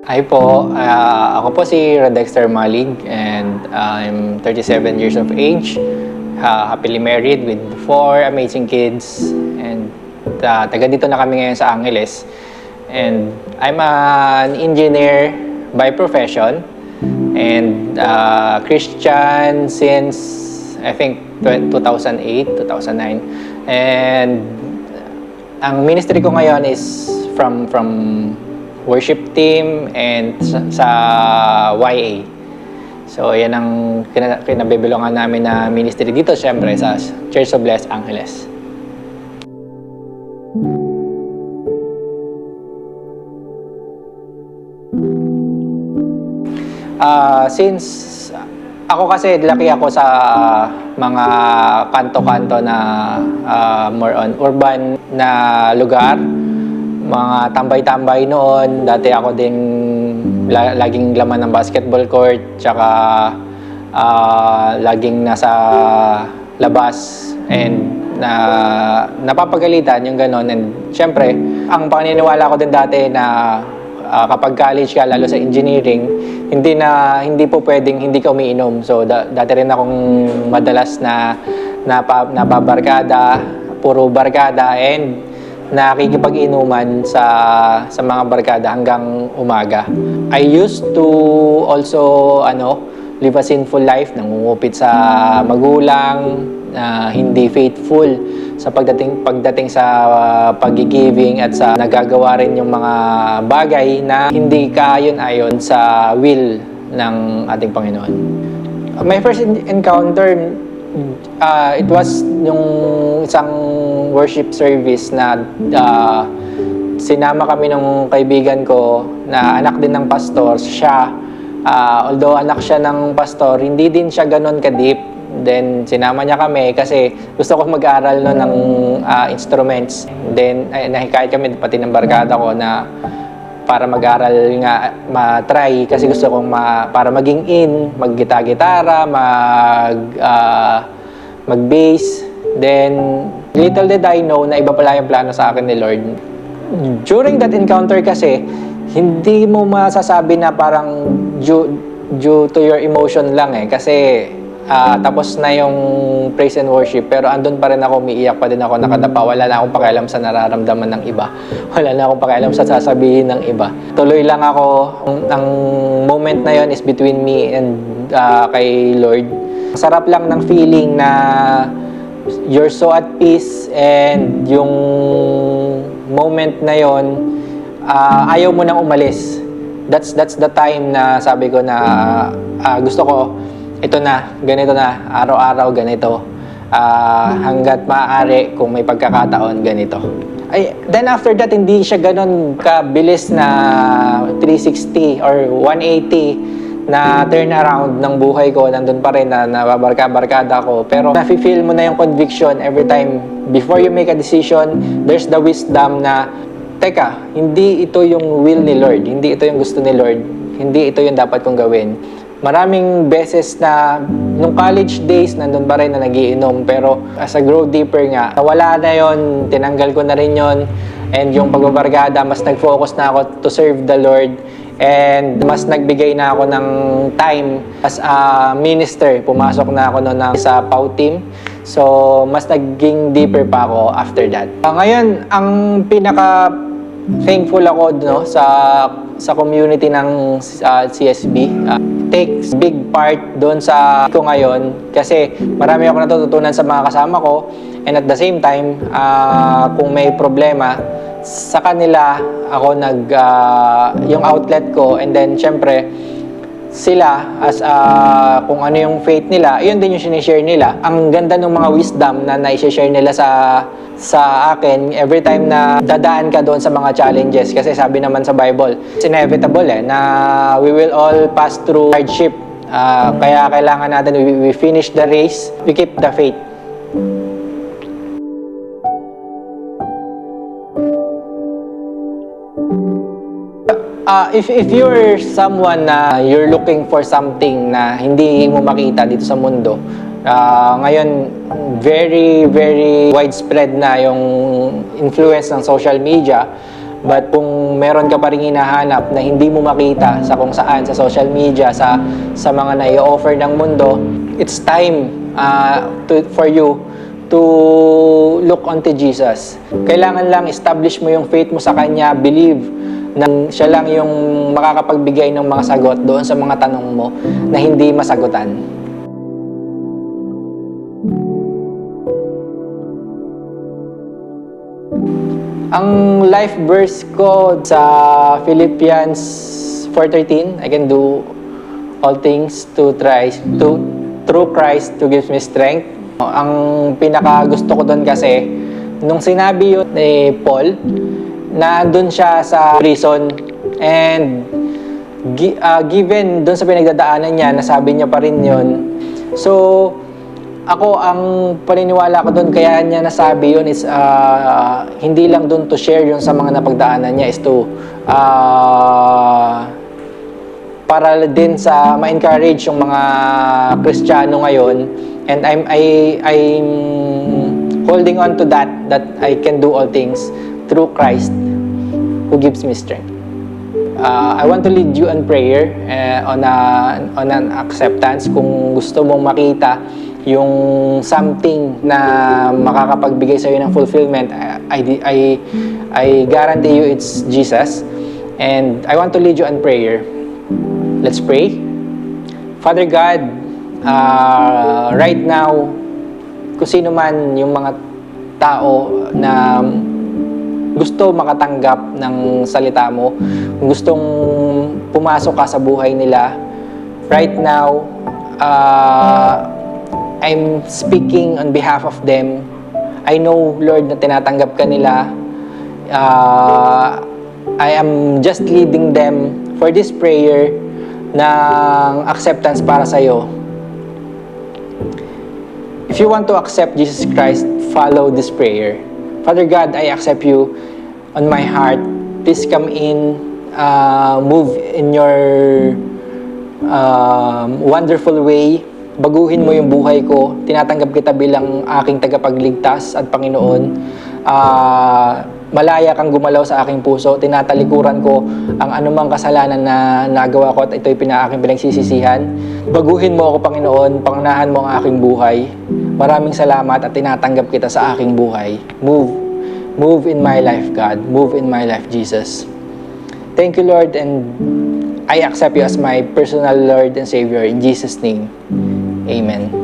Hi po, ako po si Rodexter Malig and I'm 37 years of age, happily married with 4 amazing kids and taga dito na kami ngayon sa Angeles. And I'm an engineer by profession and Christian since I think 2008, 2009. And ang ministry ko ngayon is from worship team and sa YA. So, yan ang kinabibilongan namin na ministry dito, syempre, sa Church of Blessed Angeles. Since ako kasi, laki ako sa mga kanto-kanto na more on urban na lugar. Mga tambay-tambay noon. Dati ako din laging laman ng basketball court, tsaka laging nasa labas and napapagalitan yung gano'n. And syempre, ang paniniwala ko din dati na kapag college ka, lalo sa engineering, hindi po pwedeng hindi ka umiinom. So dati rin akong madalas na nababarkada, puro barkada, and nakikipag-inuman sa mga barkada hanggang umaga. I used to also live a sinful life, nangungupit sa magulang, hindi faithful sa pagdating sa pag-giving at sa nagagawa rin yung mga bagay na hindi kaayon-ayon sa will ng ating Panginoon. My first encounter, it was yung isang worship service na sinama kami ng kaibigan ko na anak din ng pastor. Siya, although anak siya ng pastor, hindi din siya ganun ka-deep. Then sinama niya kami kasi gusto ko mag-aral ng instruments. Then nahikayat kami pati ng barkada ko na para mag-aral nga, ma-try kasi gusto kong para maging mag-gitara, mag-bass. Then, little did I know na iba pala yung plano sa akin ni Lord. During that encounter kasi, hindi mo masasabi na parang due to your emotion lang kasi tapos na yung praise and worship, pero andun pa rin ako, umiiyak pa din ako, nakadapa. Wala na akong pakialam sa nararamdaman ng iba. Wala na akong pakialam sa sasabihin ng iba. Tuloy lang ako. Ang moment na yon is between me and kay Lord. Sarap lang ng feeling na you're so at peace, and yung moment na yon, ayaw mo nang umalis. That's the time na sabi ko na gusto ko, ito na, ganito na, araw-araw ganito. Hanggat maaari, kung may pagkakataon, ganito. Then after that, hindi siya ganun kabilis na 360 or 180 na turnaround ng buhay ko. Nandun pa rin na nababarka-barkada ko. Pero nafe-feel mo na yung conviction every time. Before you make a decision, there's the wisdom na, teka, hindi ito yung will ni Lord. Hindi ito yung gusto ni Lord. Hindi ito yung dapat kong gawin. Maraming beses na nung college days, nandun pa rin na nagiinom. Pero as I grow deeper nga, wala na yon, tinanggal ko na rin yon. And yung pagbabarkada, mas nag-focus na ako to serve the Lord. And mas nagbigay na ako ng time as a minister. Pumasok na ako noon sa PAW team. So, mas naging deeper pa ako after that. Ngayon, ang pinaka-thankful ako sa community ng CSB. Takes big part doon sa ko ngayon kasi marami ako natututunan sa mga kasama ko, and at the same time kung may problema sa kanila ako yung outlet ko, and then syempre sila as kung ano yung faith nila, yun din yung sinishare nila. Ang ganda ng mga wisdom na naishare nila sa akin every time na dadaan ka doon sa mga challenges. Kasi sabi naman sa Bible, it's inevitable na we will all pass through hardship. Kaya kailangan natin, we finish the race, we keep the faith. If you're someone na you're looking for something na hindi mo makita dito sa mundo, ngayon very, very widespread na yung influence ng social media. But kung meron ka pa rin hinahanap na hindi mo makita sa kung saan, sa social media, sa mga nai-offer ng mundo, it's time for you to look unto Jesus. Kailangan lang establish mo yung faith mo sa Kanya, believe na siya lang yung makakapagbigay ng mga sagot doon sa mga tanong mo na hindi masagutan. Ang life verse ko sa Philippians 4:13, I can do all things through Christ who gives me strength. Ang pinaka gusto ko doon kasi, nung sinabi yun ni Paul, na doon siya sa prison and given doon sa pinagdadaanan niya, nasabi niya pa rin yun. So, ako, ang paniniwala ko doon, kaya niya nasabi yun is hindi lang doon to share yun sa mga napagdaanan niya, is to para din sa ma-encourage yung mga Kristiyano ngayon. And I'm holding on to that I can do all things through Christ who gives me strength. I want to lead you in prayer on an acceptance. Kung gusto mong makita yung something na makakapagbigay sa iyo ng fulfillment, I guarantee you it's Jesus. And I want to lead you in prayer. Let's pray. Father God, right now, kung sino man yung mga tao na gusto makatanggap ng salita mo, kung gustong pumasok ka sa buhay nila, right now, I'm speaking on behalf of them. I know, Lord, na tinatanggap ka nila. I am just leading them for this prayer ng acceptance para sa iyo. If you want to accept Jesus Christ, follow this prayer. Father God, I accept you on my heart. Please come in, move in your wonderful way. Baguhin mo yung buhay ko. Tinatanggap kita bilang aking tagapagligtas at Panginoon. Malaya kang gumalaw sa aking puso. Tinatalikuran ko ang anumang kasalanan na nagawa ko at ito'y aking pinagsisisihan. Baguhin mo ako, Panginoon. Pangunahan mo ang aking buhay. Maraming salamat at tinatanggap kita sa aking buhay. Move in my life, God. Move in my life, Jesus. Thank you, Lord, and I accept you as my personal Lord and Savior. In Jesus' name, amen.